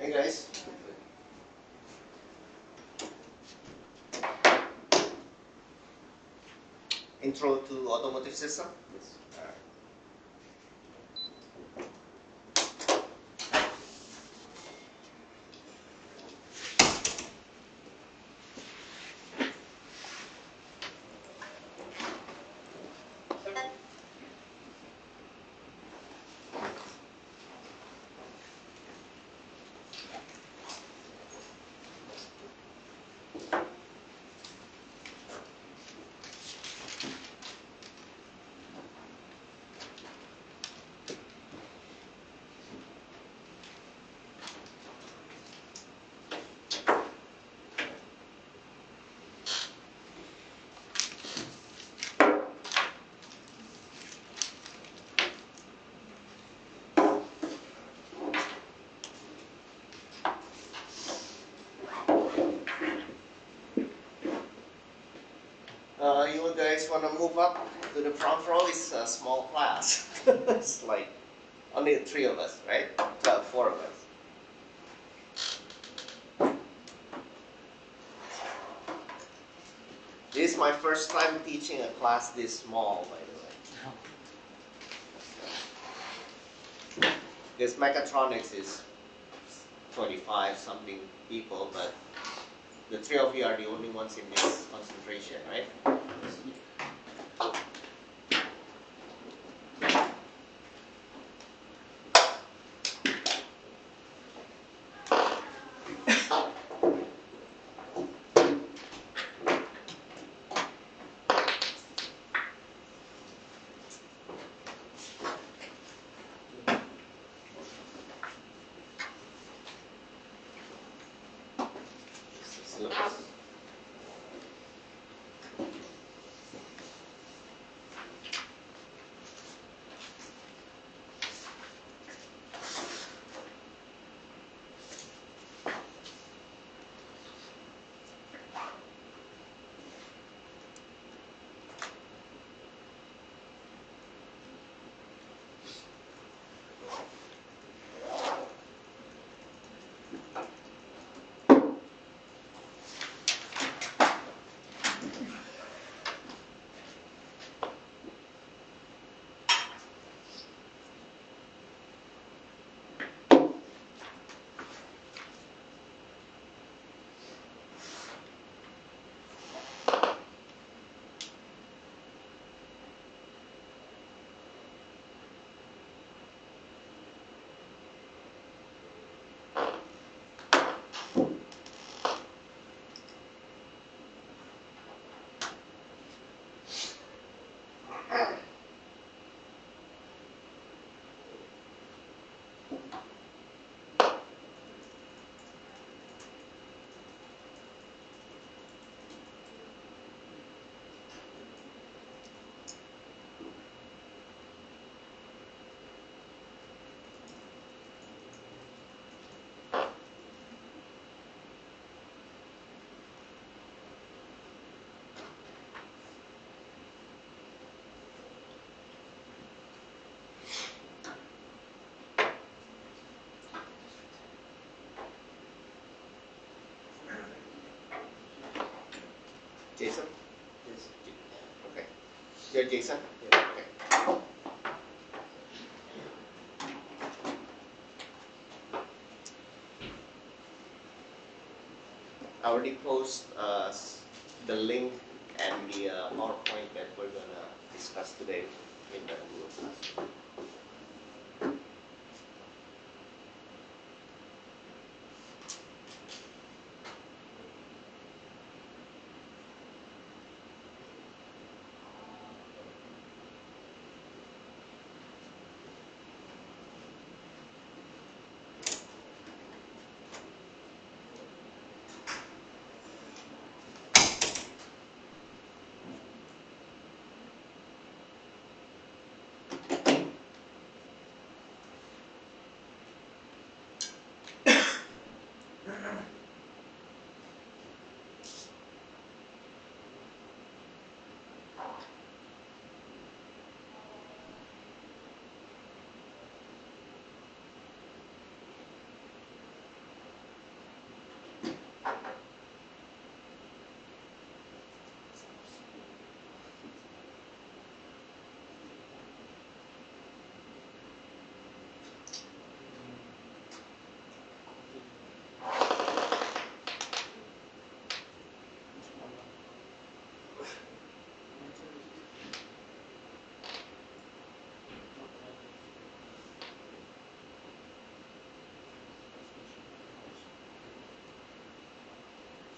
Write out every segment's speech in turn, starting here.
Hey guys. Intro to automotive system? Yes. You guys want to move up to the front row? It's a small class. It's like only 3 of us, right? 4 of us. This is my first time teaching a class this small, by the way. This mechatronics is 25 something people, but the 3 of you are the only ones in this concentration, right? So, Jason? Yes. Okay. You're Jason? Yeah. Okay. I already post the link and the PowerPoint that we're gonna discuss today in the Google Classroom.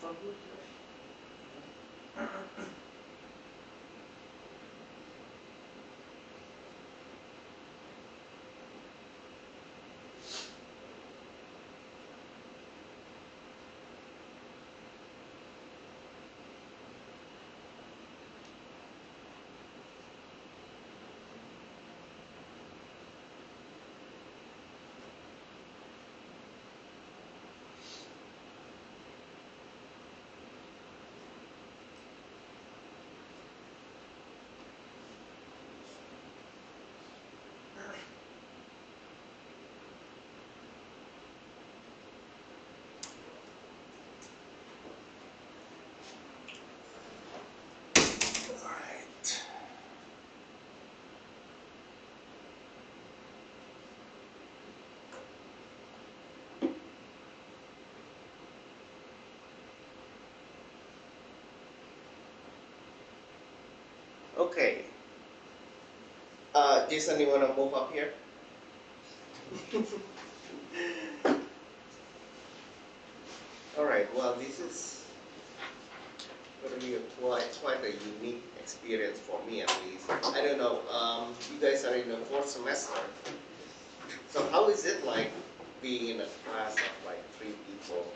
all good. Alright. Okay. Jason, you wanna move up here? Alright, well this is gonna be quite a unique experience for me at least. I don't know, you guys are in the 4th semester. So how is it like being in a class of like 3 people?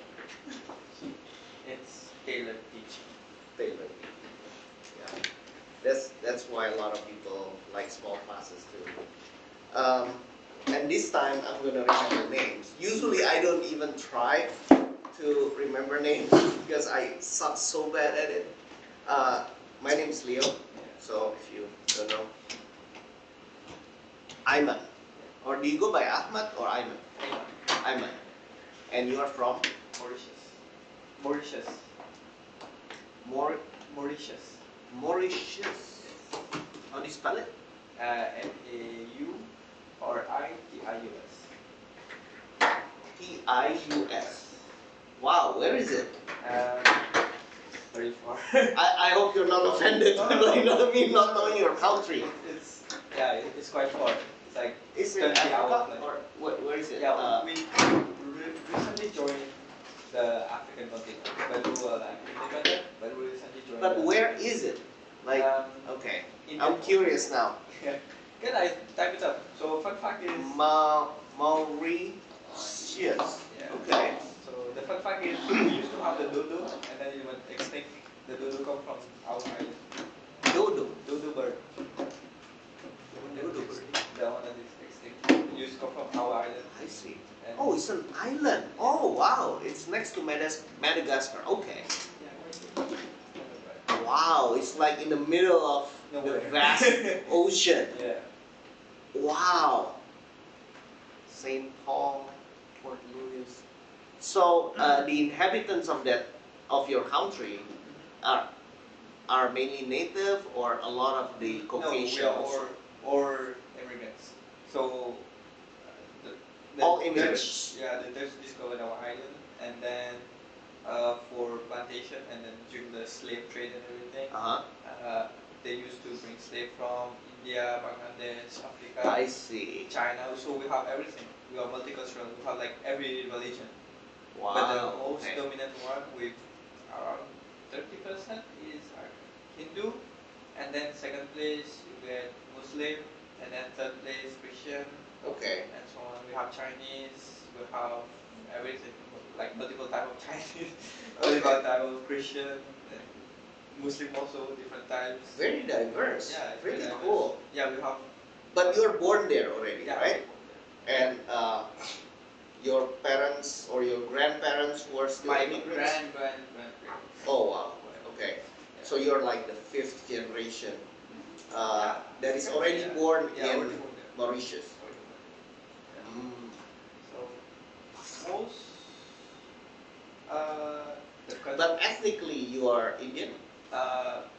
It's tailored teaching. Tailored teaching. Yeah. That's why a lot of people like small classes too. And this time I'm gonna remember names. Usually I don't even try to remember names because I suck so bad at it. My name is Leo, so if you don't know. Ayman. Or do you go by Ahmad or Ayman? Ayman. And you are from? Mauritius. Mauritius. Mauritius. Mauritius. How do you spell it? Mauritis. Tius. Wow, where is it? Very far. I hope you're not offended by not knowing your country. It's quite far. It's like Is it 20 Africa hours. or where is it? Yeah, we recently joined the African continent, but we were like independent. But we recently joined. But where is it? Like, okay, I'm curious now. Can I type it up? So fun fact is Mauritius. Yeah. Okay. So the fun fact is we used to have the dodo, and then it went extinct. The dodo come from our island. Dodo bird. Dodo bird. The one that is extinct. It used to come from our island. I see. And Oh, it's an island. Oh, wow. It's next to Madagascar. Okay. Wow, it's like in the middle of the vast ocean. Yeah. Wow. St. Paul, Port Louis. So the inhabitants of your country are mainly native, or a lot of the Caucasians? No, we are or immigrants. So all immigrants. The Dutch discovered our island, and then for plantation, and then during the slave trade and everything, they used to bring slave from India, Bangladesh, Africa, I see. China. So we have everything. We are multicultural. We have like every religion. Wow. But the most dominant one, with around 30%, is Hindu, and then second place you get Muslim, and then third place Christian. Okay. And so on. We have Chinese. We have everything, like multiple type of Chinese, multiple type of Christian, and Muslim also, different types. Very diverse. Yeah, it's really very diverse. cool. Yeah, we have. But you're born there already, Yeah, right? And your parents or your grandparents were still immigrants? Grandparents. Oh wow. Okay. Yeah. So you're like the 5th generation that is already born in Mauritius. So most but ethnically you are Indian?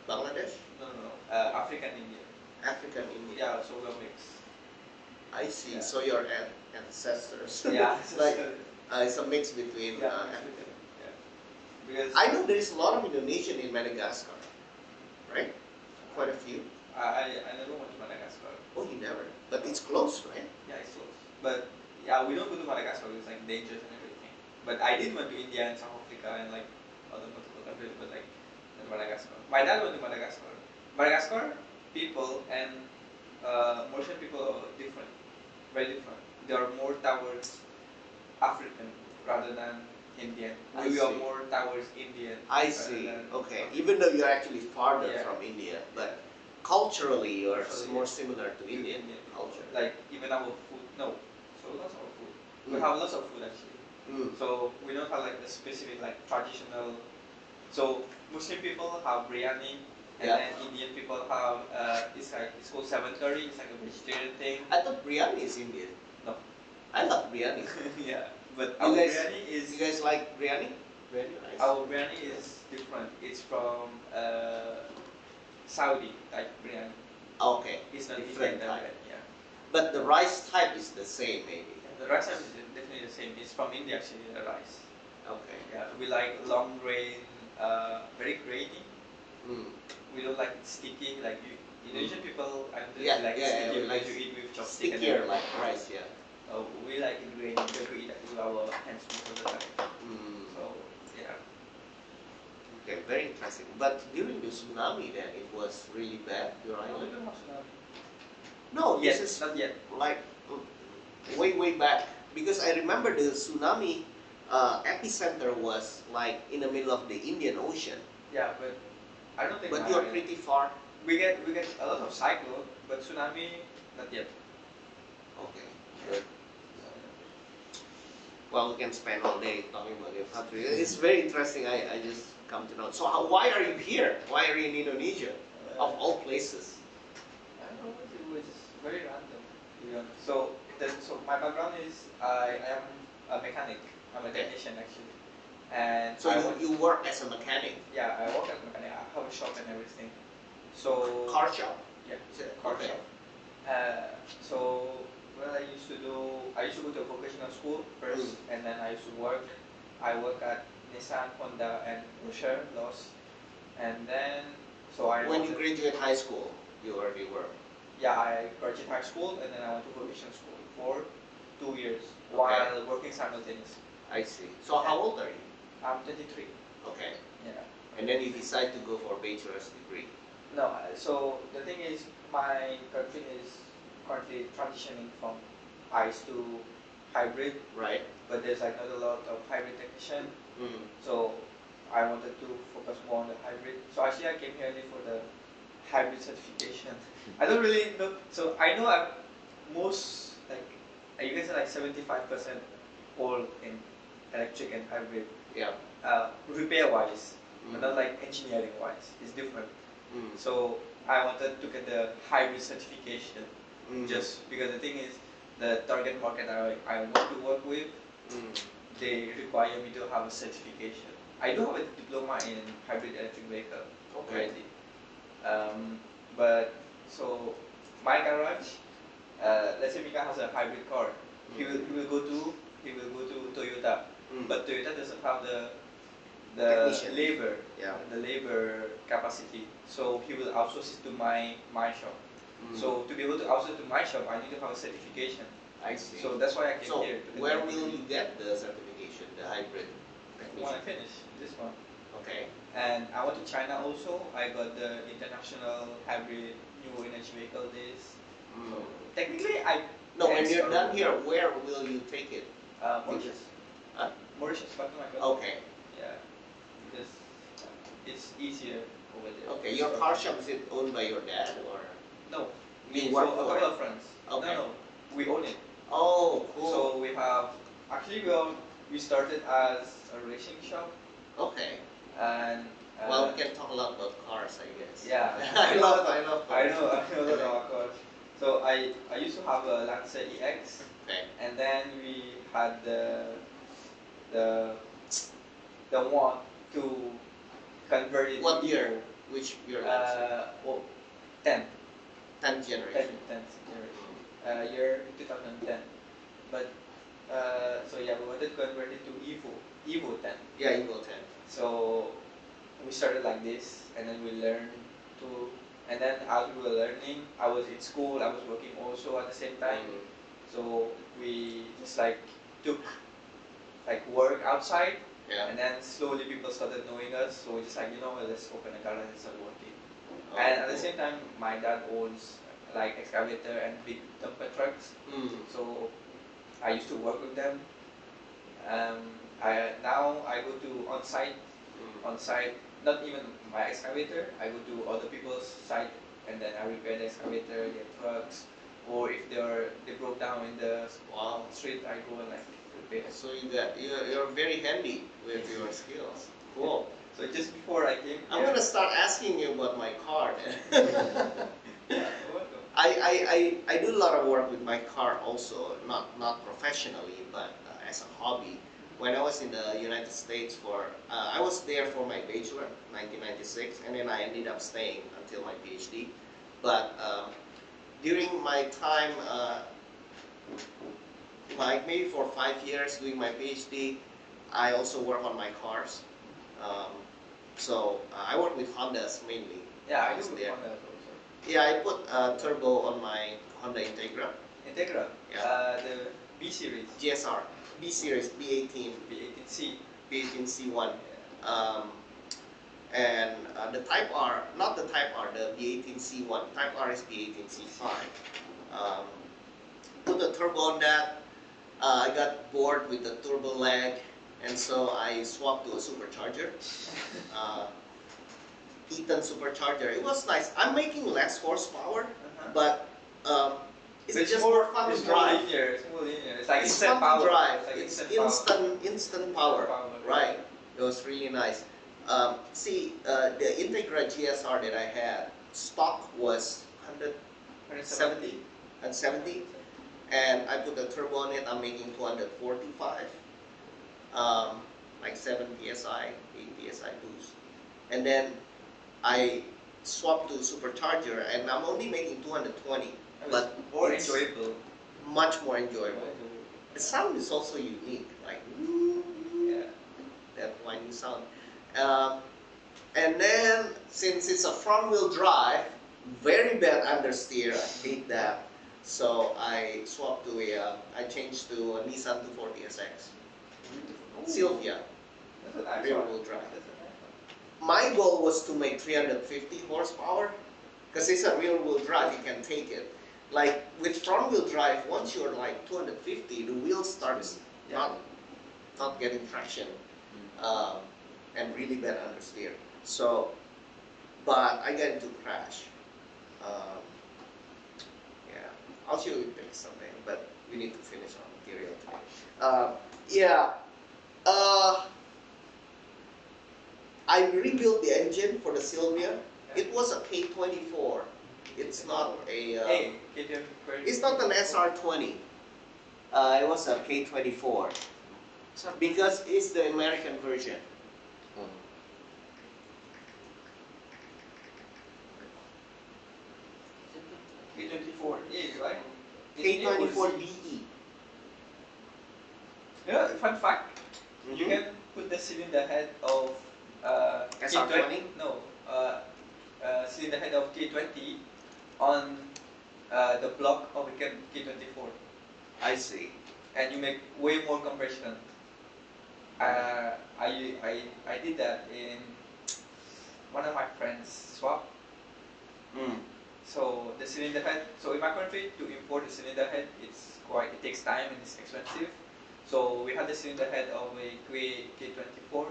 Bangladesh? No. African Indian. African Indian. Yeah, so we're mixed. I see. Yeah. So your ancestors. Yeah. Like it's a mix between African. Yeah. Because I know there is a lot of Indonesian in Madagascar, right? Quite a few. I never went to Madagascar. Oh, you never? But it's close, right? Yeah, it's close. But yeah, we don't go to Madagascar. It's like dangerous and everything. But I did went to India and South Africa and like automotive country, but like in Madagascar. My dad went to Madagascar. Madagascar people and Mauritian people are different, very different. They are more towards African rather than Indian. We are more towards Indian. I see. Okay. Even though you're actually farther from India, but culturally you're more similar to Indian culture. Like even our food, no. So lots of food. We have lots of food actually. So we don't have like the specific like traditional. So Muslim people have biryani, and then Indian people have it's called seven curry. It's like a vegetarian thing. I thought biryani is Indian. No, I love biryani. yeah, but our biryani is. You guys like biryani? Biryani rice. Our biryani is different. It's from Saudi type biryani. Okay. It's not different Indian type. Yeah. But the rice type is the same, maybe. The rice type is definitely the same. It's from India actually. The rice. Okay. Yeah, we like long grain, very grainy. We don't like it sticky. Like Indonesian people, I don't like sticky because you eat with chopstick. Stickier like rice, yeah. We like it grainy because we eat it with our hands most of the time. So yeah. Okay, very interesting. But during the tsunami, then it was really bad. Your island. We don't have tsunami. No, yes, this is not yet. Like way back, because I remember the tsunami epicenter was like in the middle of the Indian Ocean. Yeah, but I don't think. But you're pretty far. We get a lot of cyclone, but tsunami not yet. Okay, good. Well, we can spend all day talking about your country. It's very interesting. I just come to know. So why are you here? Why are you in Indonesia, of all places? I don't know. It was very random, to be honest. So my background is I am a mechanic. I'm a technician actually. And so you work as a mechanic? Yeah, I work as a mechanic. I have a shop and everything. So car shop? Yeah, car shop. So what I used to do, I used to go to a vocational school first, and then I used to work. I work at Nissan, Honda, and Rocher, Loss. And then when you graduate high school, you already work? Yeah, I graduated high school and then I went to vocational school for 2 years while working simultaneously. I see. So how old are you? I'm 23. Okay. Yeah. And then you decide to go for a bachelor's degree? No, so the thing is, my country is currently transitioning from ICE to hybrid. Right. But there's like not a lot of hybrid technician. So I wanted to focus more on the hybrid. So actually I came here only for the hybrid certification. I don't really know. So I know most, like, you guys are like 75% all in electric and hybrid. Yeah. Repair wise, but not like engineering wise. It's different. So I wanted to get the hybrid certification just because the thing is, the target market I want to work with, they require me to have a certification. I do have a diploma in hybrid electric vehicle already. But so my garage, let's say Mika has a hybrid car, he will go to Toyota, but Toyota doesn't have the labor, the labor capacity. So he will outsource it to my shop. So to be able to outsource to my shop, I need to have a certification. I see. So that's why I came here. Where will you get the certification, the hybrid technician? When I finish this one. Okay. And I went to China also. I got the international hybrid new energy vehicle days. So technically, No, when you're done here, where will you take it? Mauritius. Mauritius, back to my country. Okay. Yeah, because it's easier over there. Okay, your car shop, is it owned by your dad or? No, You so work a for couple it? of friends. Okay. No, we own it. Oh, cool. So we have, actually we started as a racing shop. Okay. And well, we can talk a lot about cars, I guess. Yeah. I love cars. I know a lot about cars. So I used to have a Lancer EX. Okay. And then we had the one to convert it. What year? Which year? 10th. 10th generation. 10th generation. Year 2010. But so yeah, we wanted to convert it to Evo 10. Yeah, Evo 10. So we started like this, and then we learned to, and then as we were learning, I was in school, I was working also at the same time. So we just like took like work outside Yeah. And then slowly people started knowing us, so we just like, let's open a garage and start working. Oh, And at the cool. same time, my dad owns like excavator and big dumper trucks. So I used to work with them. Now I go to on site, not even my excavator. I go to other people's site and then I repair the excavator, their trucks, or if they broke down in the street, I go and like repair. So you're very handy with your skills. Cool. So just before I came here, I'm gonna start asking you about my car then. yeah, welcome. I do a lot of work with my car also, not professionally, but as a hobby. When I was in the United States I was there for my bachelor, 1996, and then I ended up staying until my PhD. But during my time, like maybe for 5 years doing my PhD, I also work on my cars. I work with Hondas mainly. Yeah, I do with Hondas also. Yeah, I put turbo on my Honda Integra. Integra? Yeah. The B series. GSR. B series, B18. B18C. B18C1. Yeah. And the Type R, not the Type R, the B18C1. Type R is B18C5. Put a turbo on that. I got bored with the turbo lag, and so I swapped to a supercharger. Eaton supercharger. It was nice. I'm making less horsepower, but it's just more fun to drive. It's more linear. It's like it's instant fun power. To drive. It's like instant power. Right. It was really nice. The Integra GSR that I had, stock was 170, and I put the turbo on it. I'm making 245, like 7 psi, 8 psi boost, and then I swapped to supercharger, and I'm only making 220, but more enjoyable. Much more enjoyable. The sound is also unique, like that whiny sound. And then since it's a front-wheel drive, very bad understeer. I hate that. So I swapped to I changed to a Nissan 240SX. Sylvia, rear-wheel drive. My goal was to make 350 horsepower, because it's a rear-wheel drive, you can take it. Like with front-wheel drive, once you're like 250, the wheels start not getting traction, and really bad understeer. So, but I got into crash. Yeah, I'll show you pics someday, but we need to finish our material today. I rebuilt the engine for the Sylvia. It was a K24. It's not a. It's not an SR20. It was a K24 because it's the American version. K24E, right? K24DE. Fun fact. You can put the cylinder head of SR20? No, cylinder head of K20 on the block of a K24. I see. And you make way more compression. I did that in one of my friends' swap. So the cylinder head. So in my country, to import the cylinder head, it takes time and it's expensive. So we had the cylinder head of a K24.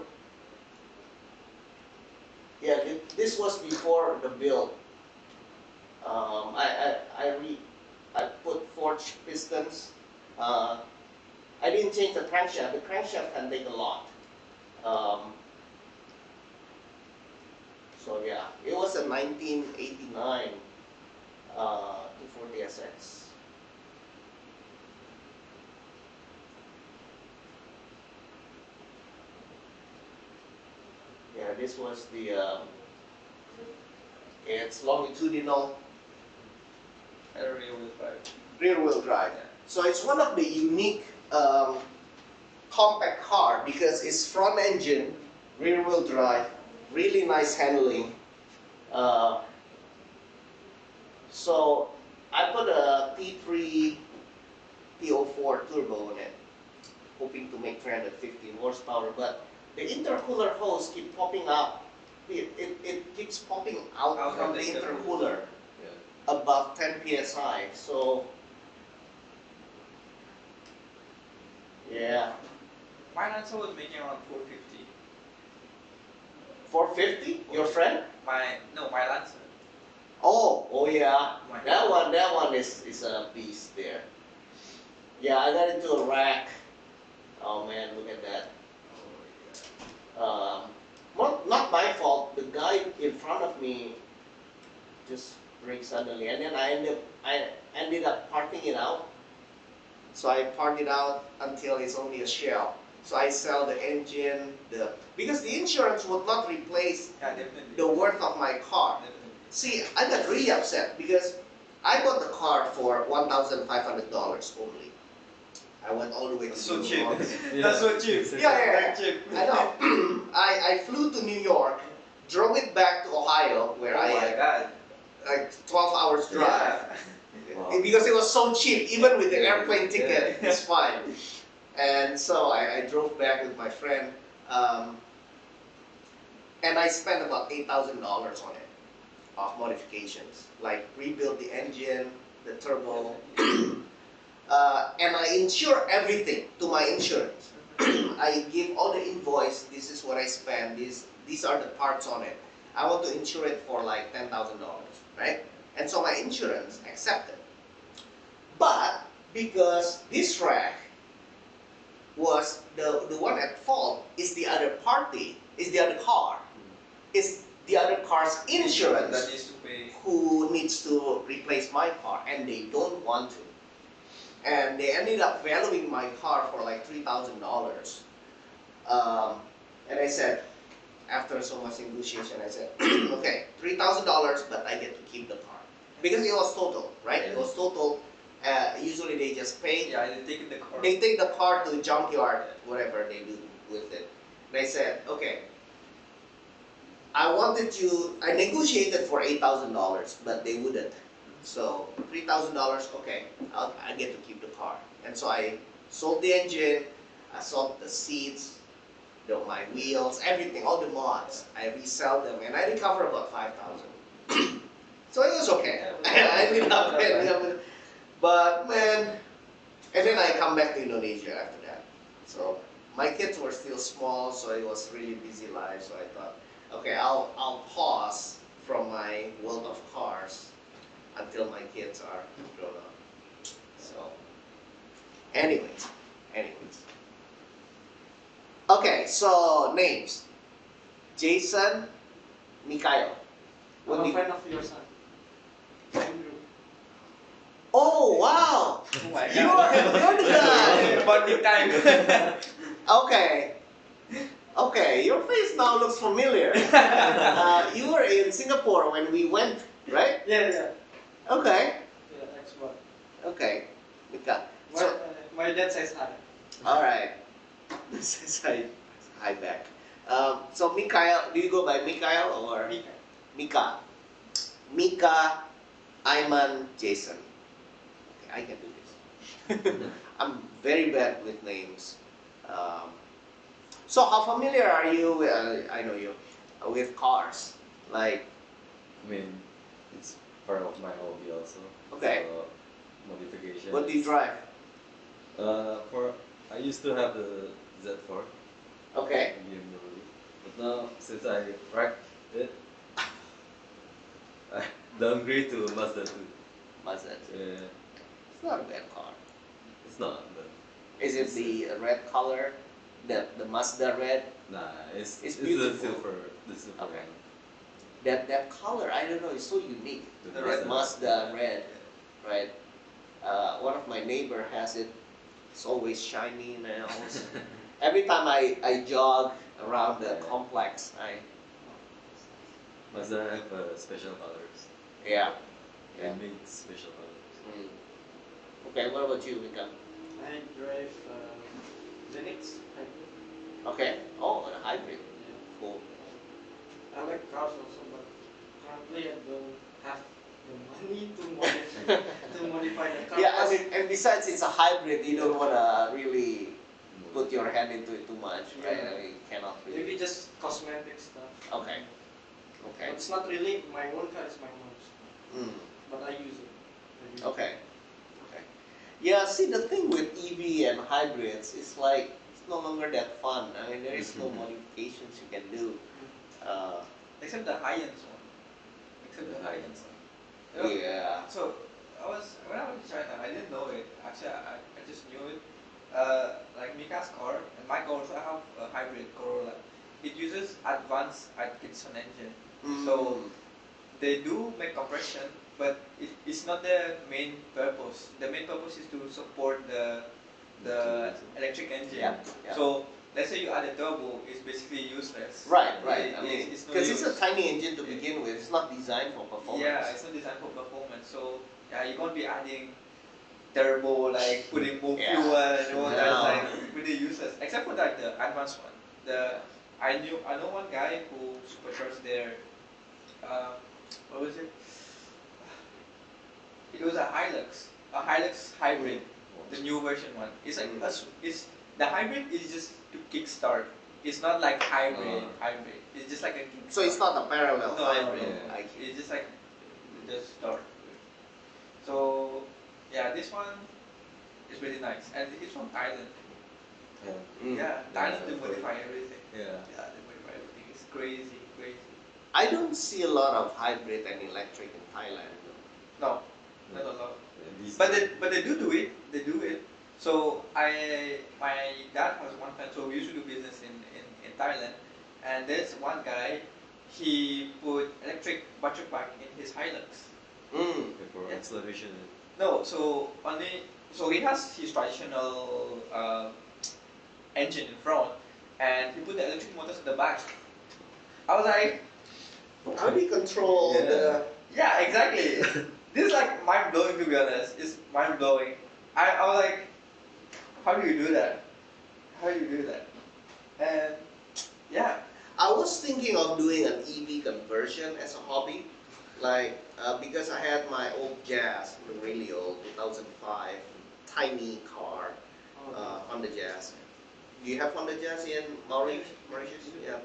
Yeah, this was before the build. I put forged pistons. I didn't change the crankshaft. The crankshaft can take a lot. So yeah, it was a 1989 240SX. Yeah, this was the. It's longitudinal. Rear-wheel drive. Rear-wheel drive. Yeah. So it's one of the unique compact car because it's front engine, rear-wheel drive, really nice handling. So I put a T3 T04 turbo on it, hoping to make 315 horsepower. But the intercooler hose keep popping up. It keeps popping out from the intercooler above 10 psi. So yeah. My Lancer was making around 450. 450? Your friend? My Lancer. Oh yeah. That one is a beast there. Yeah, I got into a rack. Oh man, look at that. Not my fault. The guy in front of me just braked suddenly, and then I ended up parting it out. So I part it out until it's only a shell. So I sell the engine, because the insurance would not replace the worth of my car. See, I got really upset because I bought the car for $1,500 only. I went all the way to New York. That's so cheap. Yeah. Cheap. I know. I flew to New York, drove it back to Ohio, where oh my God. like 12 hours drive. Yeah. Wow. Because it was so cheap, even with the airplane ticket, it's fine. And so I drove back with my friend, and I spent about $8,000 on it, of modifications, like rebuild the engine, the turbo, and I insure everything to my insurance. I give all the invoice, this is what I spent, these are the parts on it. I want to insure it for like $10,000, right? And so my insurance accepted. But because this rack was the one at fault is the other party, is the other car, is the other car's insurance that needs to pay. Who needs to replace my car, and they don't want to. And they ended up valuing my car for like $3,000. And I said, after so much negotiation, I said, okay, $3,000, but I get to keep the car. Because it was total, right? It was total. Usually they just pay. Yeah, they take the car. They take the car to the junkyard, whatever they do with it. And I said, okay, I negotiated for $8,000, but they wouldn't. So $3,000, okay, I get to keep the car. And so I sold the engine, I sold the seats, my wheels, everything, all the mods. I resell them, and I recover about $5,000. So it was okay. I ended up, but man, and then I come back to Indonesia after that. So my kids were still small, so it was really busy life. So I thought, okay, I'll pause from my world of cars until my kids are grown up. So, anyways. Okay, so names: Jason, Mikhail. I'm a friend of your son, Andrew. Oh wow! Oh my God. You're the guy. Bonding time. Okay, your face now looks familiar. You were in Singapore when we went, right? Yeah. Okay. Yeah, X1. Okay. Mika. My dad says hi. All right. Says hi back. So Mikhail, do you go by Mikhail or Mika. Mika? Mika, Ayman, Jason. Okay, I can do this. I'm very bad with names. So how familiar are you with, I know you, with cars? Like, I mean, it's part of my hobby also. Okay. So, modification. What do you drive? I used to have the Z4. Okay. BMW. But now, since I wrecked it, I downgrade to Mazda 2. Mazda. Yeah, It's not a bad car. it's not, but Is it the red color? The Mazda red? nah, it's the beautiful. silver. The silver Okay. one. That color, I don't know, it's so unique. The Red Mazda. Mazda red, right? One of my neighbor has it. It's always shiny nails. Every time I jog around the complex, Mazda have special colors. yeah. They make special colors. Mm. Okay, what about you, Mika? I drive Zenix hybrid. Okay. Oh, a hybrid. Yeah. Cool. I like cars also, but currently I don't have the money to modify the car. Yeah, I mean, and besides it's a hybrid, you don't wanna really put your hand into it too much, right? Yeah. I mean, you cannot really. Maybe just cosmetic stuff. Okay. Okay. But it's not really my own car, it's my mom's. Mm. But I use it. Okay. Okay. Yeah, see, the thing with EV and hybrids is like, it's no longer that fun. I mean, there is no modifications you can do. Except the high-end one. Except the high-end one. You know, Yeah. So when I was in China, I didn't know it. Actually, I just knew it. Like Mika's car and my car also have a hybrid Corolla. It uses advanced Atkinson engine. So they do make compression, but it's not the main purpose. The main purpose is to support the electric engine. Yeah, yeah. So let's say you add a turbo, it's basically useless. Right, right. I mean, it's no because it's a use. tiny engine to begin with. It's not designed for performance. Yeah, it's not designed for performance. So yeah, you won't be adding turbo, like putting more Yeah. fuel and all that. No. Like really useless. Except for like the advanced one. I know one guy who supercharged their what was it? It was a Hilux hybrid, the new version one. It's like it's the hybrid is just to kickstart. It's not like hybrid. It's just like a kickstart. So it's not a parallel No, hybrid. no. Like, It's just like just start. So yeah, this one is really nice, and it's from Thailand. Yeah, Thailand they modify everything. Yeah. Yeah, they modify everything. It's crazy, crazy. I don't see a lot of hybrid and electric in Thailand. No, not a lot. These But they do it. They do it. So my dad has one friend. So we used to do business in Thailand, and there's one guy. He put electric butcher pack in his Hilux. for Yeah. acceleration. No, so he has his traditional engine in front, and he put the electric motors in the back. I was like, How do you control the? yeah, exactly. This is like mind blowing, to be honest. It's mind blowing. I was like, how do you do that? How do you do that? And yeah, I was thinking of doing an EV conversion as a hobby, like because I had my old Jazz, really old, 2005, tiny car, Honda Jazz. Do you have Honda Jazz in Mauritius? Yeah.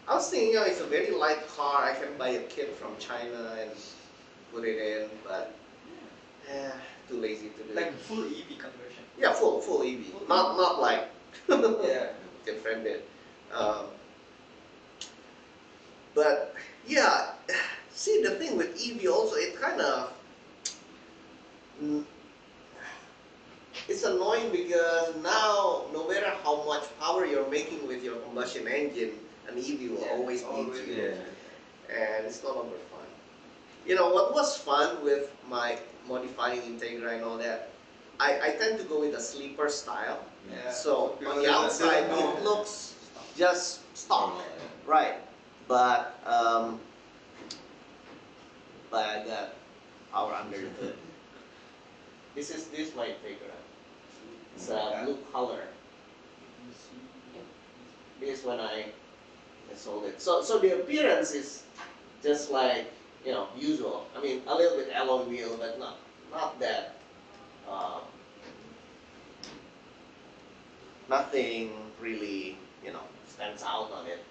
I was thinking, it's a very light car. I can buy a kit from China and put it in, but too lazy to do. like full EV conversion. Yeah, full EV, not like Yeah. different bit. But yeah, see, the thing with EV also, it kind of it's annoying because now no matter how much power you're making with your combustion engine, an EV will always beat you, and it's no longer fun. You know what was fun with my modifying Integra and all that? I tend to go with a sleeper style. Yeah. So Because on the outside there's it looks just stock, right? But I got power under the hood. This is my Integra. It's a blue color. This when I sold it. So the appearance is just like usual. I mean, a little bit alloy wheel, but not that. Nothing really stands out on it.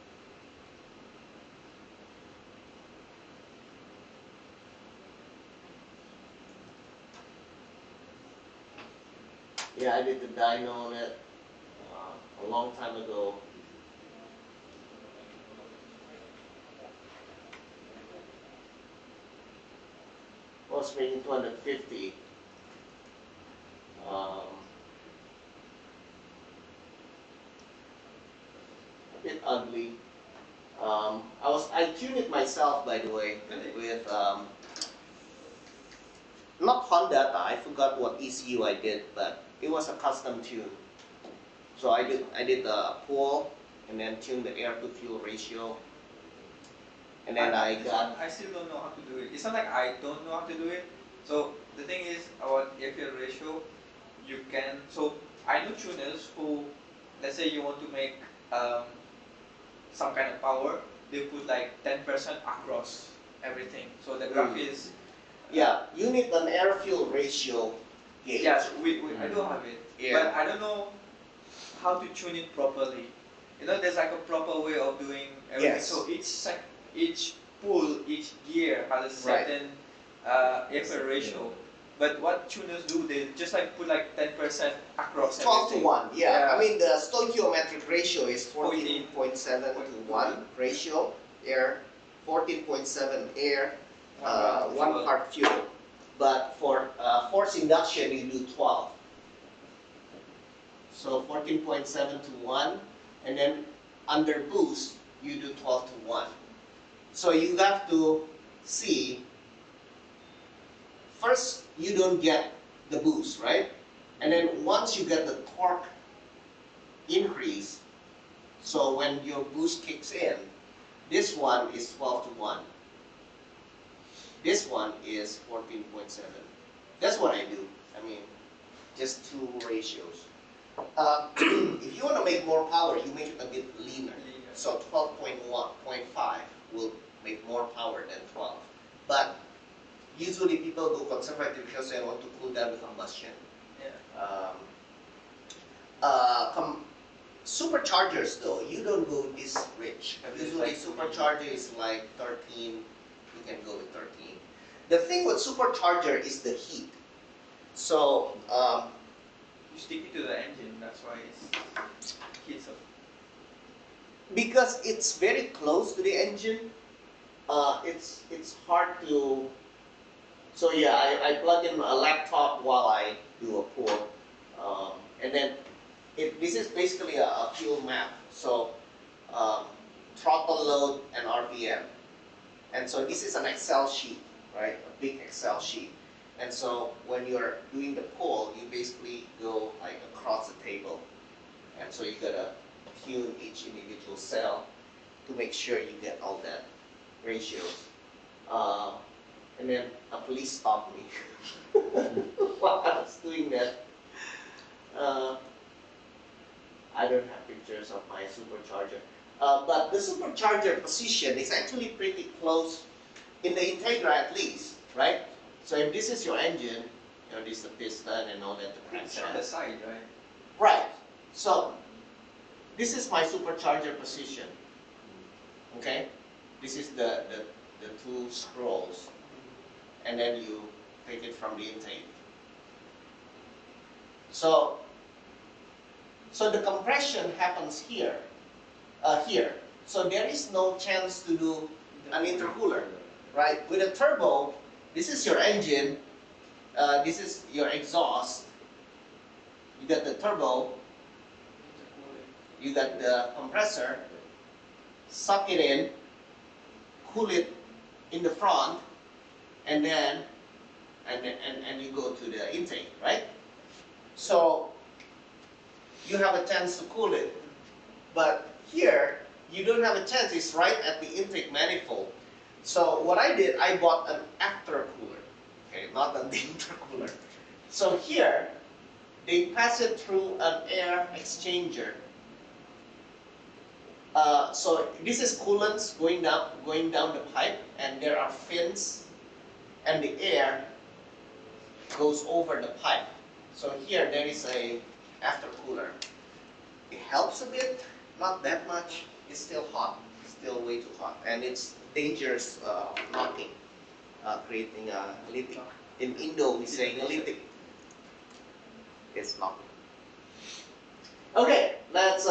Yeah, I did the dyno on it a long time ago. Was making 250. A bit ugly. I tuned it myself, by the way, with not Honda. I forgot what ECU I did, but it was a custom tune. So I did the pull and then tune the air to fuel ratio, and then I got. I still don't know how to do it. It's not like I don't know how to do it. So the thing is about air fuel ratio, you can. So I know tuners who, let's say you want to make some kind of power, they put like 10% across everything. So the graph is Yeah, you need an air fuel ratio gauge. Yes, I do have it, Yeah. but I don't know how to tune it properly. You know, there's like a proper way of doing everything. Yes. So each pull, each gear has a certain air ratio. But what tuners do, they just like put like 10% across 12 to everything. 1, yeah. I mean, the stoichiometric ratio is 14.7 to 1 ratio, air, 14.7 air, 1 part fuel. But for force induction, you do 12. So 14.7 to 1, and then under boost, you do 12 to 1. So you have to see, first you don't get the boost, right? And then once you get the torque increase, so when your boost kicks in, this one is 12 to 1. This one is 14.7. That's what I do. I mean, just two ratios. If you want to make more power, you make it a bit leaner. So 12.1.5 will make more power than 12. But usually people go conservative because they want to cool down the combustion. Yeah. Superchargers though, you don't go this rich. Usually supercharger is like 13, you can go with 13. The thing with supercharger is the heat. So, you stick it to the engine, that's why it heats up. Because it's very close to the engine, it's hard to. So yeah, I plug in a laptop while I do a pull, and then this is basically a fuel map. So throttle load and RPM, and so this is an Excel sheet, right? A big Excel sheet. And so when you're doing the pull, you basically go like across the table, and so you gotta tune each individual cell to make sure you get all that ratios. And then a police stopped me while I was doing that. I don't have pictures of my supercharger. But the supercharger position is actually pretty close in the Integra at least, right? So if this is your engine, you know, this is the piston and all that. It's on the side, right? Right. So this is my supercharger position. Okay? This is the two scrolls. And then you take it from the intake. So the compression happens here. So there is no chance to do an intercooler, right? With a turbo, this is your engine, this is your exhaust. You got the turbo, you got the compressor, suck it in, cool it in the front, and then and you go to the intake, right? So you have a chance to cool it. But here, you don't have a chance. It's right at the intake manifold. So what I did, I bought an aftercooler. Okay, not an intercooler. So here, they pass it through an air exchanger. So this is coolants going down the pipe, and there are fins, and the air goes over the pipe. So here there is a aftercooler. It helps a bit, not that much. It's still hot, still way too hot, and it's dangerous knocking, creating a litic. In Indo, we say litic. It's knocking. Okay, let's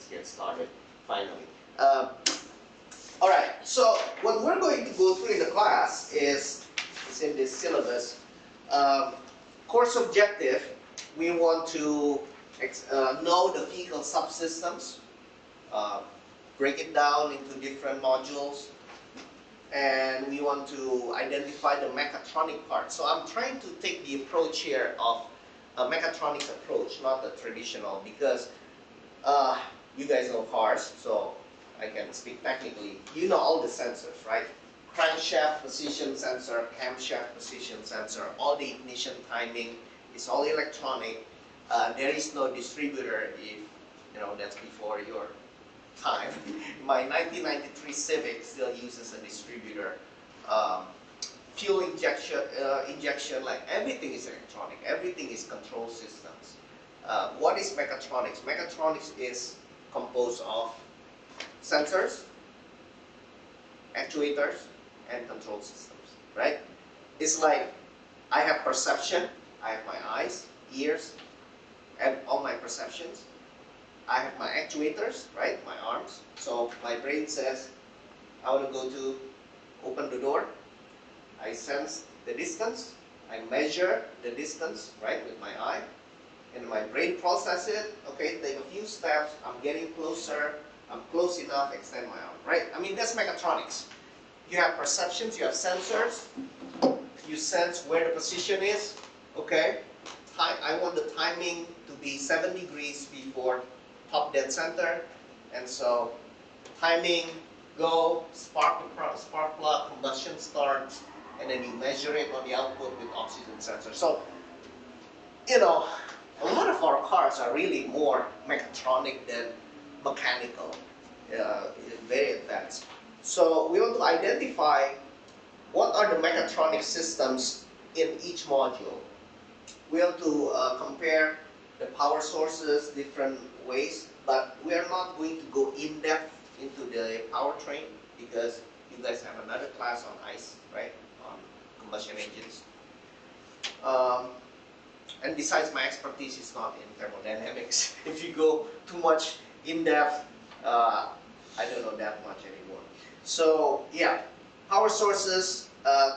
get started. Finally. All right. So what we're going to go through in the class is in this syllabus. Course objective. We want to know the vehicle subsystems, break it down into different modules, and we want to identify the mechatronic part. So I'm trying to take the approach here of a mechatronics approach, not the traditional, because you guys know cars, so I can speak technically. You know all the sensors, right? Crankshaft position sensor, camshaft position sensor, all the ignition timing, it's all electronic. There is no distributor if, you know, that's before your time. My 1993 Civic still uses a distributor. fuel injection, like everything is electronic, everything is control systems. What is mechatronics? Mechatronics is composed of sensors, actuators, and control systems, right? It's like I have perception, I have my eyes, ears, and all my perceptions. I have my actuators, right, my arms. So my brain says, I want to go to open the door. I sense the distance. I measure the distance, right, with my eye. And my brain process it. Okay, take a few steps. I'm getting closer. I'm close enough. Extend my arm, right? I mean, that's mechatronics. You have perceptions. You have sensors. You sense where the position is. Okay, I want the timing to be 7 degrees before top dead center, and so timing, go, spark plug, combustion starts, and then you measure it on the output with oxygen sensor. So, you know, a lot of our cars are really more mechatronic than mechanical, very advanced. So we want to identify what are the mechatronic systems in each module. We want to compare the power sources different ways, but we are not going to go in depth into the powertrain because you guys have another class on ICE, right, on combustion engines. And besides, my expertise is not in thermodynamics. If you go too much in depth, I don't know that much anymore. So yeah, power sources,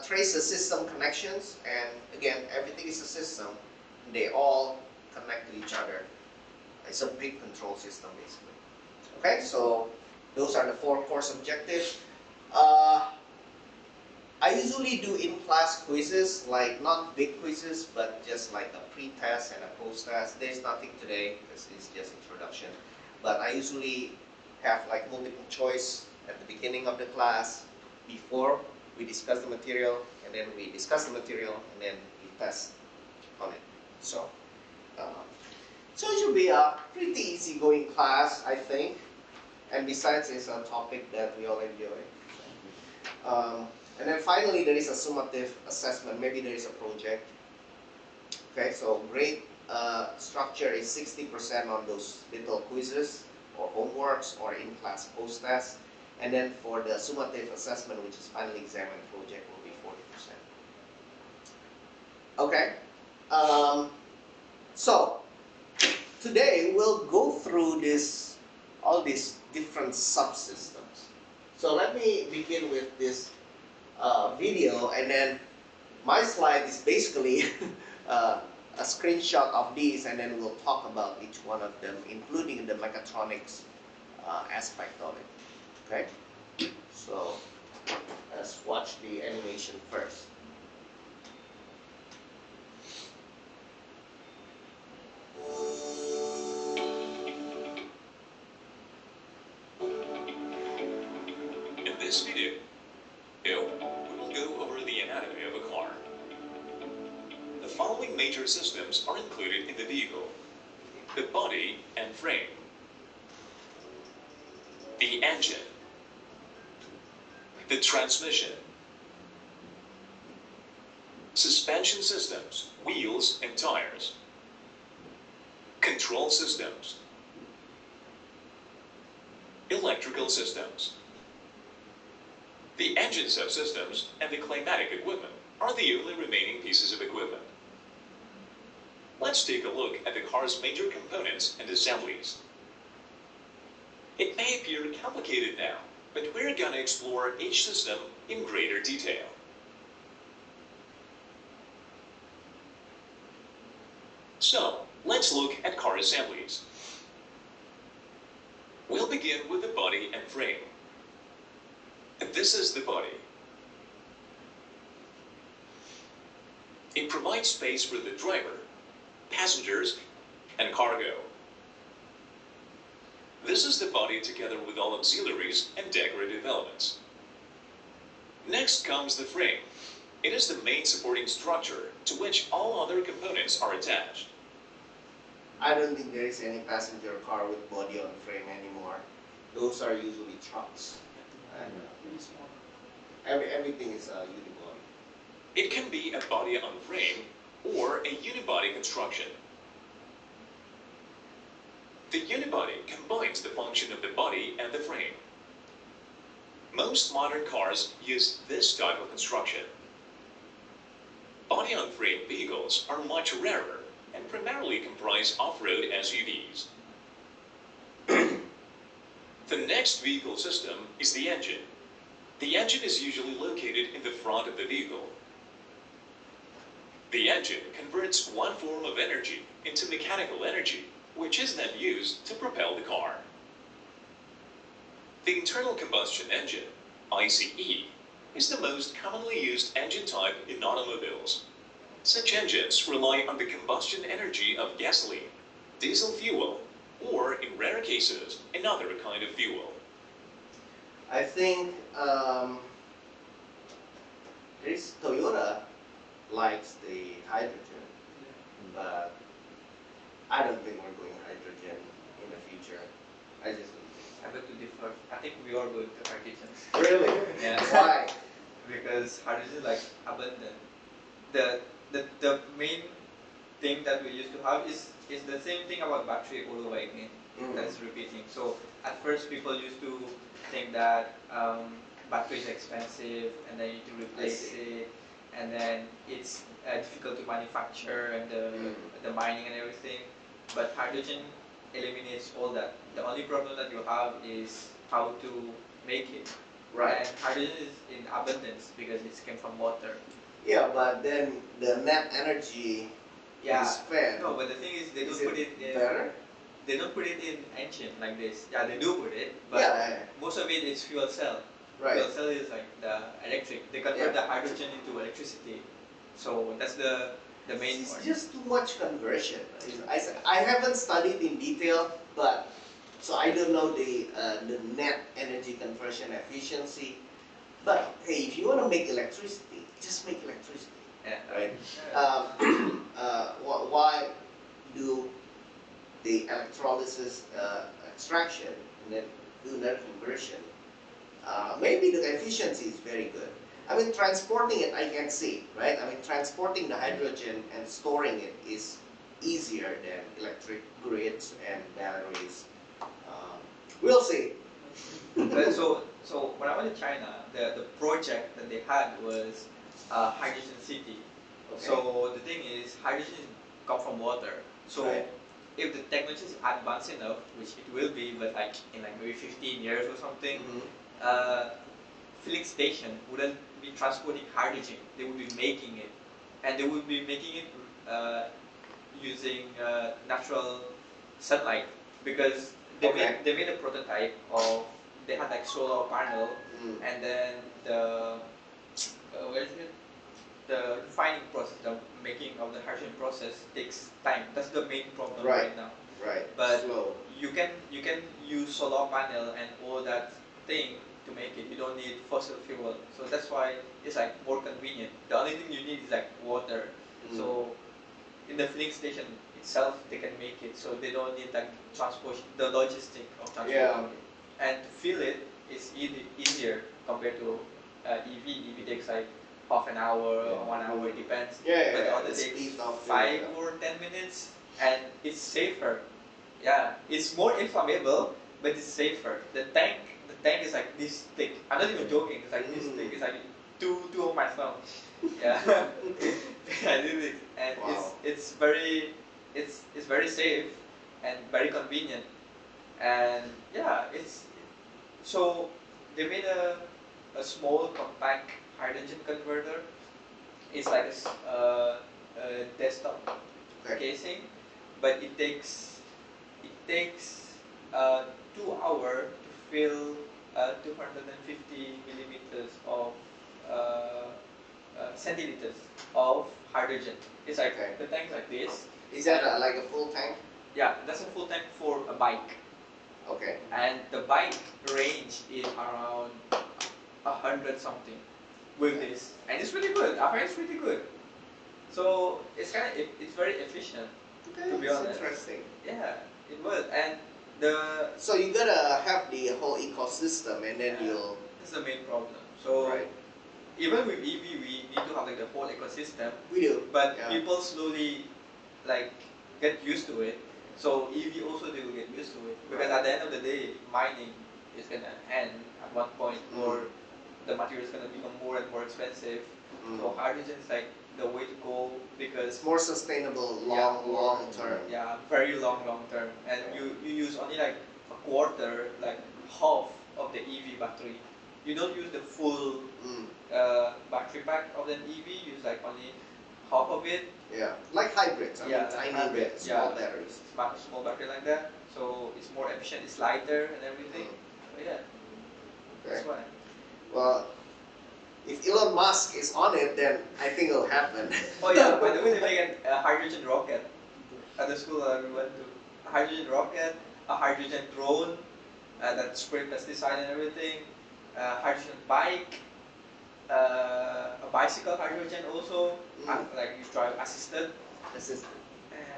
trace the system connections, and again, everything is a system. They all connect to each other. It's a big control system, basically. Okay, so those are the 4 course objectives. I usually do in-class quizzes, like not big quizzes, but just like a pre-test and a post-test. There's nothing today because it's just introduction. But I usually have like multiple choice at the beginning of the class, before we discuss the material, and then we discuss the material, and then we test on it. So, so it should be a pretty easygoing class, I think. And besides, it's a topic that we all enjoy. And then finally, there is a summative assessment. Maybe there is a project. Okay, so grade structure is 60% on those little quizzes or homeworks or in-class post-tests. And then for the summative assessment, which is final exam and project, will be 40%. Okay, so today we'll go through all these different subsystems. So let me begin with this video, and then my slide is basically a screenshot of these, and then we'll talk about each one of them, including the mechatronics aspect of it. Okay, so let's watch the animation first. In this video, we will go over the anatomy of a car. The following major systems are included in the vehicle: the body and frame, the engine, the transmission, suspension systems, wheels and tires, control systems, electrical systems. The engine subsystems and the climatic equipment are the only remaining pieces of equipment. Let's take a look at the car's major components and assemblies. It may appear complicated now, but we're gonna explore each system in greater detail. So, let's look at car assemblies. We'll begin with the body and frame. This is the body. It provides space for the driver, passengers, and cargo. This is the body together with all auxiliaries and decorative elements. Next comes the frame. It is the main supporting structure to which all other components are attached. I don't think there is any passenger car with body on frame anymore. Those are usually trucks. And everything is unibody. It can be a body-on-frame or a unibody construction. The unibody combines the function of the body and the frame. Most modern cars use this type of construction. Body-on-frame vehicles are much rarer and primarily comprise off-road SUVs. The next vehicle system is the engine. The engine is usually located in the front of the vehicle. The engine converts one form of energy into mechanical energy, which is then used to propel the car. The internal combustion engine, ICE, is the most commonly used engine type in automobiles. Such engines rely on the combustion energy of gasoline, diesel fuel, or in rare cases, another kind of fuel. I think this Toyota likes the hydrogen, but I don't think we're going hydrogen in the future. I just don't think I beg to differ. I think we are going to hydrogen. so. Really? Yeah. Why? Because hydrogen is like abundant. The main thing that we used to have is the same thing about battery all over again. That's repeating. So at first people used to think that battery is expensive and then you need to replace it, and then it's difficult to manufacture and the mining and everything. But hydrogen eliminates all that. The only problem that you have is how to make it. Right. And hydrogen is in abundance because it came from water. Yeah, but then the net energy is spent. No, but the thing is they don't put it in. Better? They don't put it in engine like this. Yeah, they do put it, but most of it is fuel cell. Right. Fuel cell is like the electric. They convert the hydrogen into electricity. So that's the main It's point. just too much conversion. I haven't studied in detail, but so I don't know the net energy conversion efficiency. But hey, if you want to make electricity, just make electricity. Yeah. Right. Why do the electrolysis extraction and then do net conversion? Maybe the efficiency is very good. I mean, transporting it, I can see, right? I mean, transporting the hydrogen and storing it is easier than electric grids and batteries. We'll see. So when I went to China, the project that they had was hydrogen city. Okay. So the thing is, hydrogen comes from water. So if the technology is advanced enough, which it will be, but like in like maybe 15 years or something, filling station wouldn't be transporting hydrogen. They would be making it, and they would be making it using natural sunlight, because they made a prototype of, they had like solar panel, and then the where is it? The refining process, the making of the hydrogen process takes time. That's the main problem right now. Right. But slow. you can use solar panel and all that thing to make it. You don't need fossil fuel. So that's why it's like more convenient. The only thing you need is like water. So in the filling station itself, they can make it. So they don't need like transport, the logistic of transporting it. And to fill it is easier compared to EV. EV takes like half an hour or 1 hour, it depends. But the other takes 5 or 10 minutes, and it's safer. Yeah, it's more inflammable, but it's safer. The tank is like this thick. I'm not even joking. It's like this thick. It's like two of my thumbs. Yeah, I did it, and it's very safe and very convenient. And yeah, so they made a small compact hydrogen converter. It's like a desktop casing, but it takes 2 hours to fill 250 milliliters of centiliters of hydrogen. It's like the tank like this. Is that like a full tank? Yeah, that's a full tank for a bike. Okay. And the bike range is around 100 something with this, and it's really good. I find it's pretty good. So it's it's very efficient. To be honest. Interesting. Yeah, it was, and so you gotta have the whole ecosystem, and then you'll. That's the main problem. So even with EV, we need to have like the whole ecosystem. We do. But Yeah. people slowly like get used to it. So EV also they will get used to it because at the end of the day, mining is gonna end at one point, or the material is gonna become more and more expensive. So hydrogen is like the way to go because It's more sustainable long term. Yeah, very long term, and you use only like a quarter, like half of the EV battery. You don't use the full battery pack of an EV. Use like only half of it. Yeah, like hybrids. I mean, like tiny hybrid, bit, small batteries. small battery like that. So it's more efficient. It's lighter and everything. So yeah, that's why. Well, if Elon Musk is on it, then I think it'll happen. Oh yeah, by the way, they make a hydrogen rocket at the school that we went to. A hydrogen rocket, a hydrogen drone that spray pesticide and everything, a hydrogen bike, a bicycle hydrogen also, like you drive assisted. And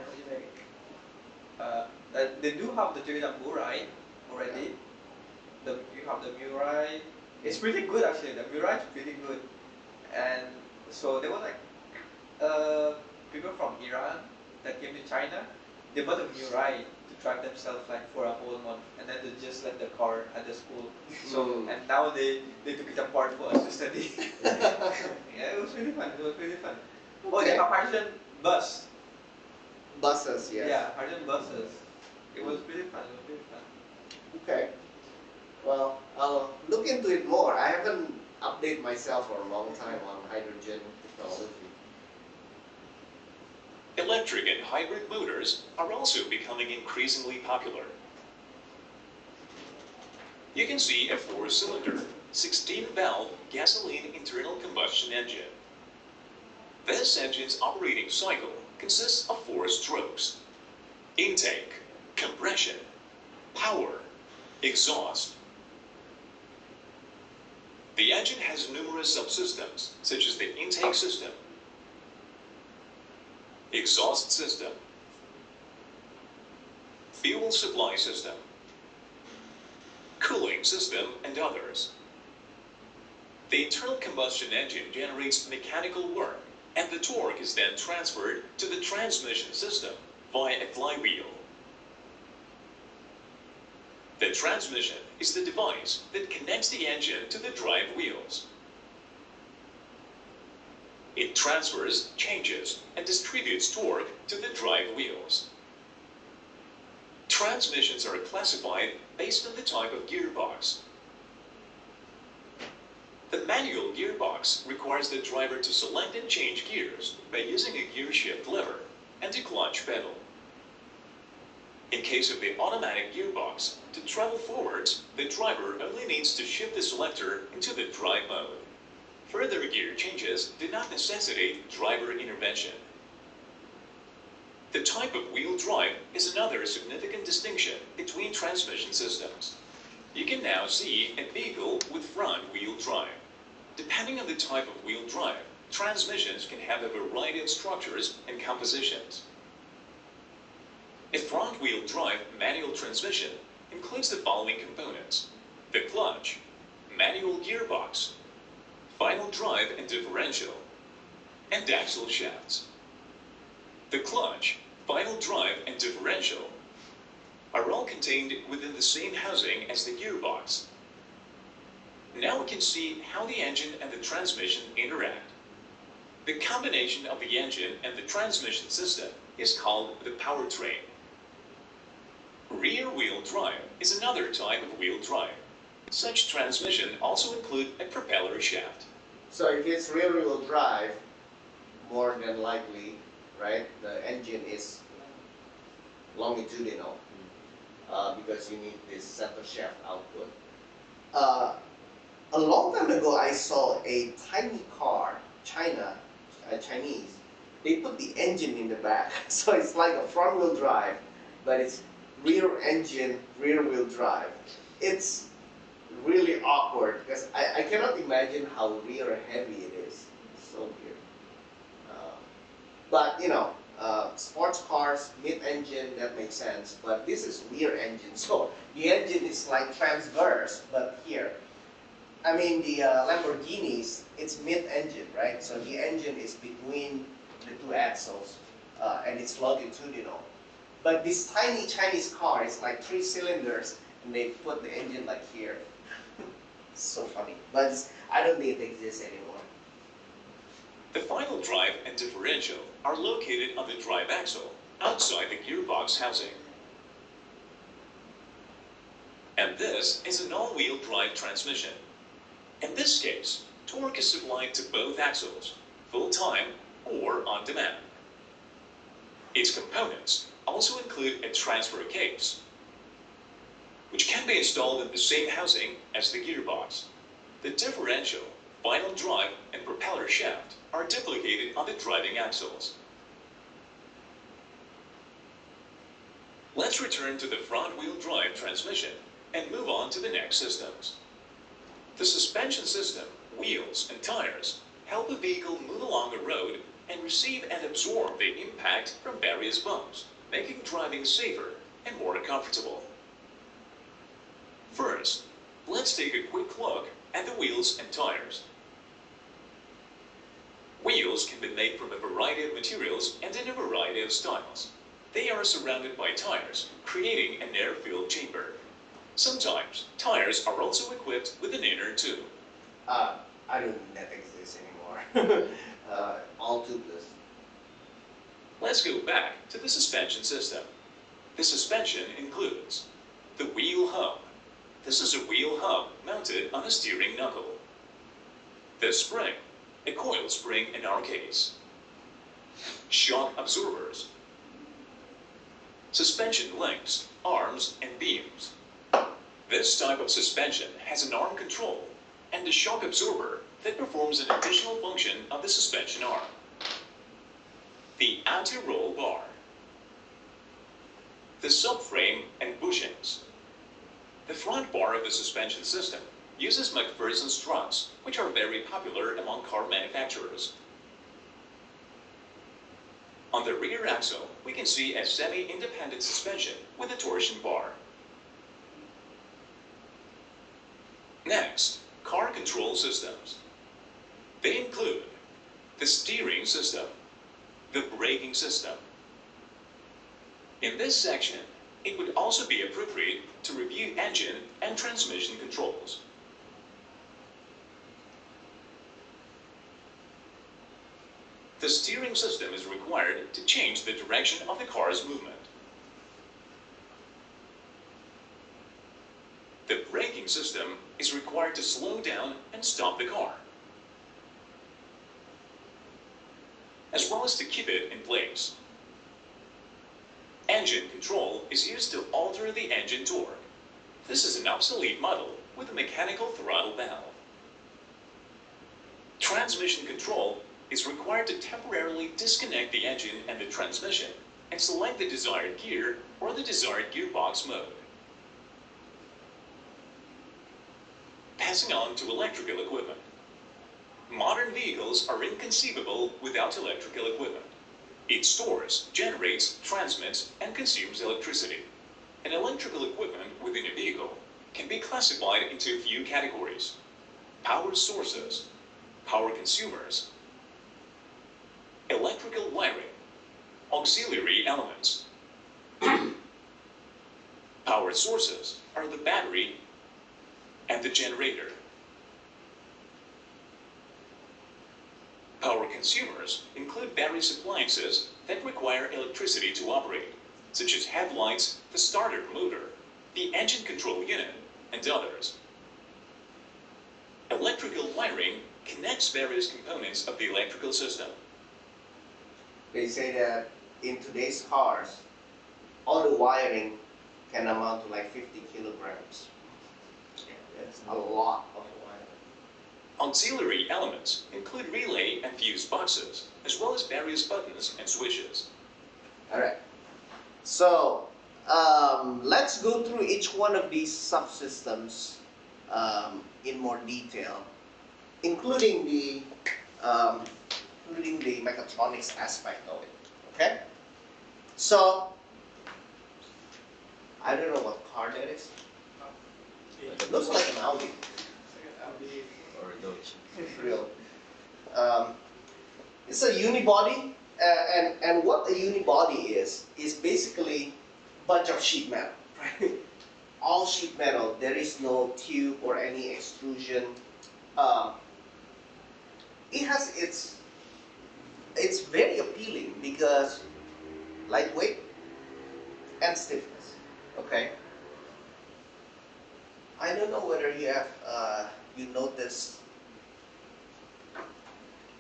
what do you make? They do have the Toyota Mirai already. You have the Mirai. It's pretty good actually. The Mirai is pretty good. And so there were like people from Iran that came to China. They bought a Mirai to drive themselves like for a whole month, and then they just left the car at the school. So and now they took it apart for us to study. Yeah, it was really fun. It was really fun. Oh, they have hydrogen bus. Buses, yes. Yeah, hydrogen buses. It was really fun. It was really fun. Okay. Well, I'll look into it more. I haven't updated myself for a long time on hydrogen technology. Electric and hybrid motors are also becoming increasingly popular. You can see a 4-cylinder, 16-valve gasoline internal combustion engine. This engine's operating cycle consists of 4 strokes: intake, compression, power, exhaust. The engine has numerous subsystems, such as the intake system, exhaust system, fuel supply system, cooling system, and others. The internal combustion engine generates mechanical work, and the torque is then transferred to the transmission system via a flywheel. The transmission is the device that connects the engine to the drive wheels. It transfers, changes, and distributes torque to the drive wheels. Transmissions are classified based on the type of gearbox. The manual gearbox requires the driver to select and change gears by using a gear shift lever and a clutch pedal. In case of the automatic gearbox, to travel forwards, the driver only needs to shift the selector into the drive mode. Further gear changes do not necessitate driver intervention. The type of wheel drive is another significant distinction between transmission systems. You can now see a vehicle with front wheel drive. Depending on the type of wheel drive, transmissions can have a variety of structures and compositions. A front-wheel drive manual transmission includes the following components: the clutch, manual gearbox, final drive and differential, and axle shafts. The clutch, final drive, and differential are all contained within the same housing as the gearbox. Now we can see how the engine and the transmission interact. The combination of the engine and the transmission system is called the powertrain. Rear-wheel drive is another type of wheel drive. Such transmission also include a propeller shaft. So if it's rear-wheel drive, more than likely, right, the engine is longitudinal because you need this center shaft output. A long time ago, I saw a tiny car, Chinese. They put the engine in the back, so it's like a front-wheel drive, but it's rear engine, rear-wheel drive. It's really awkward because I cannot imagine how rear heavy it is. It's so weird. But you know, sports cars, mid-engine, that makes sense. But this is rear engine, so the engine is like transverse, but here. I mean the Lamborghinis, it's mid-engine, right? So the engine is between the two axles, and it's longitudinal. But this tiny Chinese car is like 3 cylinders, and they put the engine like here. So funny, but I don't think it exists anymore. The final drive and differential are located on the drive axle, outside the gearbox housing. And this is an all-wheel drive transmission. In this case, torque is supplied to both axles, full-time or on demand. Its components also include a transfer case, which can be installed in the same housing as the gearbox. The differential, final drive, and propeller shaft are duplicated on the driving axles. Let's return to the front-wheel drive transmission and move on to the next systems. The suspension system, wheels, and tires help a vehicle move along a road and receive and absorb the impact from various bumps, making driving safer and more comfortable. First, let's take a quick look at the wheels and tires. Wheels can be made from a variety of materials and in a variety of styles. They are surrounded by tires, creating an air-filled chamber. Sometimes, tires are also equipped with an inner tube. I don't think that exists anymore. All tubeless. Let's go back to the suspension system. The suspension includes the wheel hub. This is a wheel hub mounted on a steering knuckle. The spring, a coil spring in our case. Shock absorbers. Suspension links, arms, and beams. This type of suspension has an arm control and a shock absorber that performs an additional function of the suspension arm. The anti-roll bar. The subframe and bushings. The front bar of the suspension system uses McPherson struts, which are very popular among car manufacturers. On the rear axle, we can see a semi-independent suspension with a torsion bar. Next, car control systems. They include the steering system, the braking system. In this section, it would also be appropriate to review engine and transmission controls. The steering system is required to change the direction of the car's movement. The braking system is required to slow down and stop the car, as well as to keep it in place. Engine control is used to alter the engine torque. This is an obsolete model with a mechanical throttle valve. Transmission control is required to temporarily disconnect the engine and the transmission and select the desired gear or the desired gearbox mode. Passing on to electrical equipment. Modern vehicles are inconceivable without electrical equipment. It stores, generates, transmits, and consumes electricity. And electrical equipment within a vehicle can be classified into a few categories: power sources, power consumers, electrical wiring, auxiliary elements. Power sources are the battery and the generator. Power consumers include various appliances that require electricity to operate, such as headlights, the starter motor, the engine control unit, and others. Electrical wiring connects various components of the electrical system. They say that in today's cars, all the wiring can amount to like 50 kilograms. That's a lot of wiring. Auxiliary elements include relay and fuse boxes, as well as various buttons and switches. All right. So let's go through each one of these subsystems in more detail, including the mechatronics aspect of it. Okay. So I don't know what car that is. It looks like an Audi. Audi. or Dodge. Real. It's a unibody, and what a unibody is basically bunch of sheet metal, right? All sheet metal. There is no tube or any extrusion. It has it's very appealing because lightweight and stiffness. Okay. I don't know whether you have you noticed,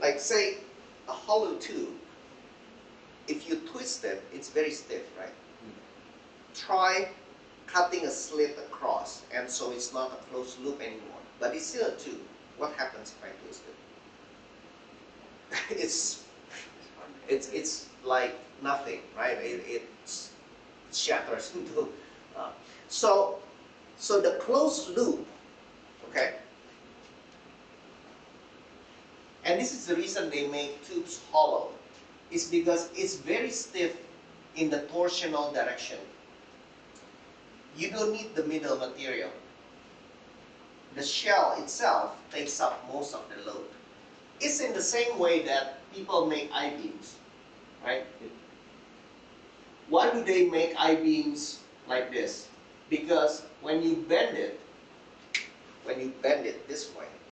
like say a hollow tube. If you twist it, it's very stiff, right? Try cutting a slit across, and so it's not a closed loop anymore, but it's still a tube. What happens if I twist it? it's like nothing, right? It shatters into. So the closed loop, okay? And this is the reason they make tubes hollow. Is because it's very stiff in the torsional direction. You don't need the middle material. The shell itself takes up most of the load. It's in the same way that people make I-beams, right? Why do they make I-beams like this? Because when you bend it this way,